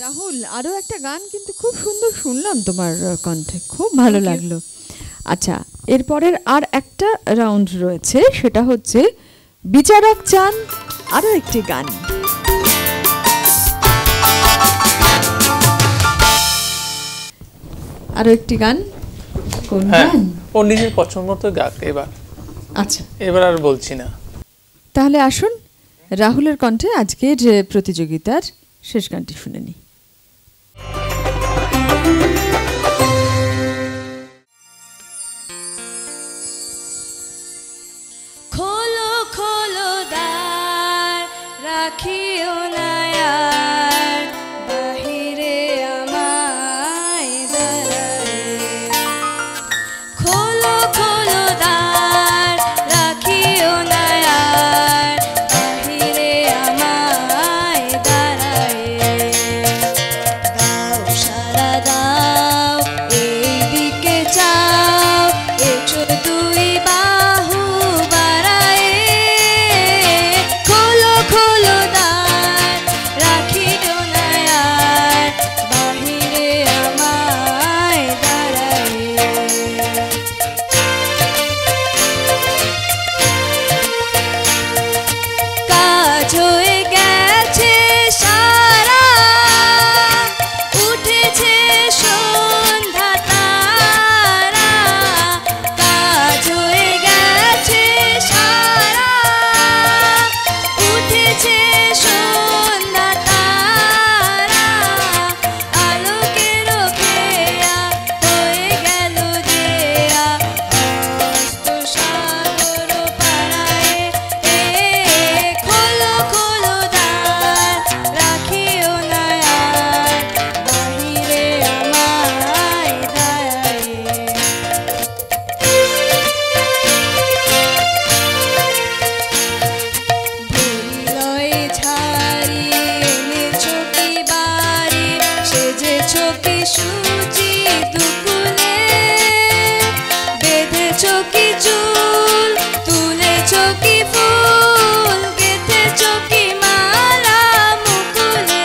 রাহুল, আরো একটা গান কিন্তু খুব সুন্দর শুনলাম তোমার কণ্ঠে, খুব ভালো লাগলো। আচ্ছা, এরপরের আর একটা রাউন্ড রয়েছে, সেটা হচ্ছে বিচারক চান আরো একটি গান। আরো একটি গান, কোন গান? ও নিজের পছন্দ মতো গাক এবার। আচ্ছা, এবার আর বলছি না। তাহলে আসুন রাহুলের কণ্ঠে আজকের প্রতিযোগিতার শেষ গানটি শুনে নিই। খোলো খোলো দ্বার, রাখিও না আর বাহিরে আমায় দাঁড়ায়। খোলো খোলো দ্বার, রাখিও না আর বাহিরে আমায় দাঁড়ায়। দাও সারা দাও, এই দিকে চাও, এসো দুই বাহু বাড়ায়। খোলো খোলো দ্বার, রাখিও না আর বাহিরে আমায় দাঁড়ায়। কাজ হয়ে গেছে সারা, উঠেছে সন্ধ্যা তারা। কাজ হয়ে গেছে সারা, উঠেছে সন্ধ্যা তারা। আলোকের খেয়া হয়ে গেল দেয়া, অস্ত সাগর পাড়ায়। খোলো খোলো দ্বার, রাখিও না আর বাহিরে আমায় দাঁড়ায়। ভুলয় ঝাড়ি এনেছো কি বাড়ি, সেজেছো কি সুচি দুকুলে। বেঁধেছো কি চুল, তুলেছো কি ফুল, গেঁথেছো কি মালা মুকুলে।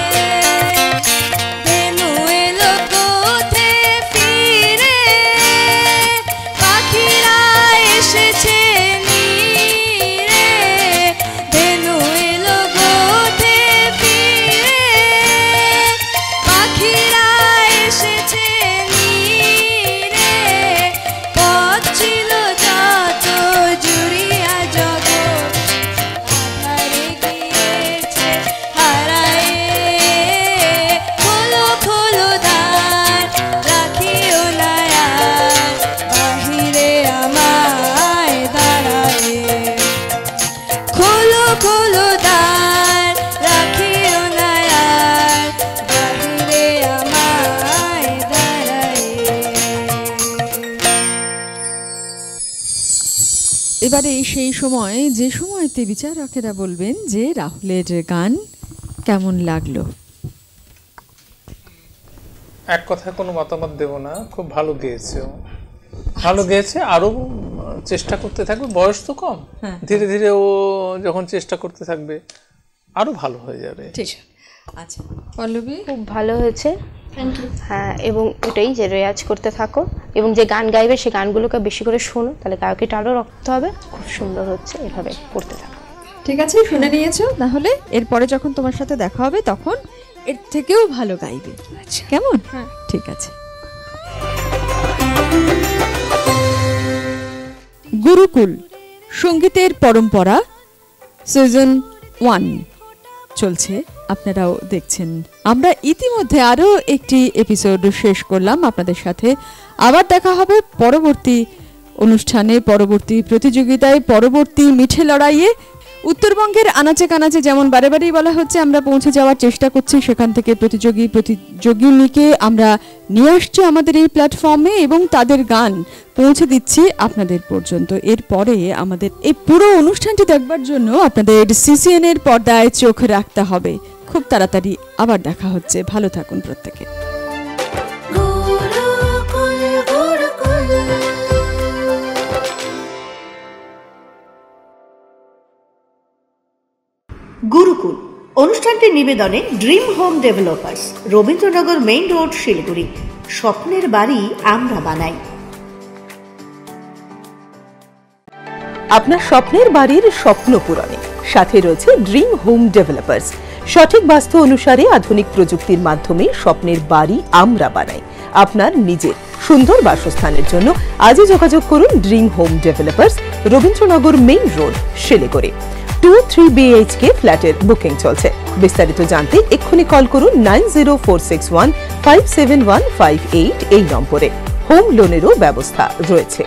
ধেনু এলো কোথে ফিরে, পাখিরা এসেছে নীরে। ধেনু এলো কোথে ফিরে, পাখিরা এসেছে নীরে। পথ ছিল যত জুড়িয়া জগৎ, আধারে গিয়েছে হারায়ে। খোলো খোলো দ্বার, রাখিও না আর বাহিরে আমায় দাঁড়ায়। খোলো খোলো দ্বার, রাখিও না আর বাহিরে আমায় দাঁড়ায়। এবারে সেই সময়, যে সময়তে বিচারকেরা বলবেন যে রাহুলের গান কেমন লাগলো। এক কথায় কোনো মতামত দেব না, খুব ভালো গেয়েছে ও, ভালো গেয়েছে। আরো চেষ্টা করতে থাকবে, বয়স তো কম, ধীরে ধীরে ও যখন চেষ্টা করতে থাকবে আরো ভালো হয়ে যাবে। ঠিক। আচ্ছা পল্লবী, খুব ভালো হয়েছে। হ্যাঁ, এবং এটাই যে রেয়াজ করতে থাকো, এবং যে গান গাইবে সেই গানগুলোকে বেশি করে শোনো, তাহলে গায়কের আরও রাখতে হবে। খুব সুন্দর হচ্ছে, এভাবে করতে থাকো। ঠিক আছে, শুনে নিয়েছো। তাহলে এরপরে যখন তোমার সাথে দেখা হবে তখন এর থেকেও ভালো গাইবে। আচ্ছা, কেমন? হ্যাঁ, ঠিক আছে। গুরুকুল সঙ্গীতের পরম্পরা সিজন 1 চলছে, আপনারাও দেখছেন। আমরা ইতিমধ্যে আরও একটি এপিসোড শেষ করলাম আপনাদের সাথে। আবার দেখা হবে পরবর্তী অনুষ্ঠানে, পরবর্তী প্রতিযোগিতায়, পরবর্তী মিঠে লড়াইয়ে। উত্তরবঙ্গের আনাচে কানাচে যেমন বারে বারেই বলা হচ্ছে, আমরা পৌঁছে যাওয়ার চেষ্টা করছি। সেখান থেকে প্রতিযোগিনীকে আমরা নিয়ে আসছি আমাদের এই প্ল্যাটফর্মে এবং তাদের গান পৌঁছে দিচ্ছি আপনাদের পর্যন্ত। এরপরে আমাদের এই পুরো অনুষ্ঠানটি দেখবার জন্য আপনাদের CCN এর পর্দায় চোখ রাখতে হবে। খুব তাড়াতাড়ি আবার দেখা হচ্ছে। ভালো থাকুন প্রত্যেকে। গুরুকুল অনুষ্ঠানটির নিবেদনে dream home developers, Rabindranagar main road, Siliguri. স্বপ্নের বাড়ি আমরা বানাই। আপনার স্বপ্নের বাড়ির স্বপ্ন পূরণে সাথে রয়েছে ড্রিম হোম ডেভেলপার্স। সঠিক বাস্তু অনুসারে আধুনিক প্রযুক্তির মাধ্যমে স্বপ্নের বাড়ি আমরা বানাই। আপনার নিজের সুন্দর বাসস্থানের জন্য আজই যোগাযোগ করুন dream home developers, Rabindranagar main road, Siliguri. 2-3 BHK ফ্ল্যাটের বুকিং চলছে। বিস্তারিত জানতে এক্ষুনি কল করুন 9046157158 এই নম্বরে। হোম লোনেরও ব্যবস্থা রয়েছে।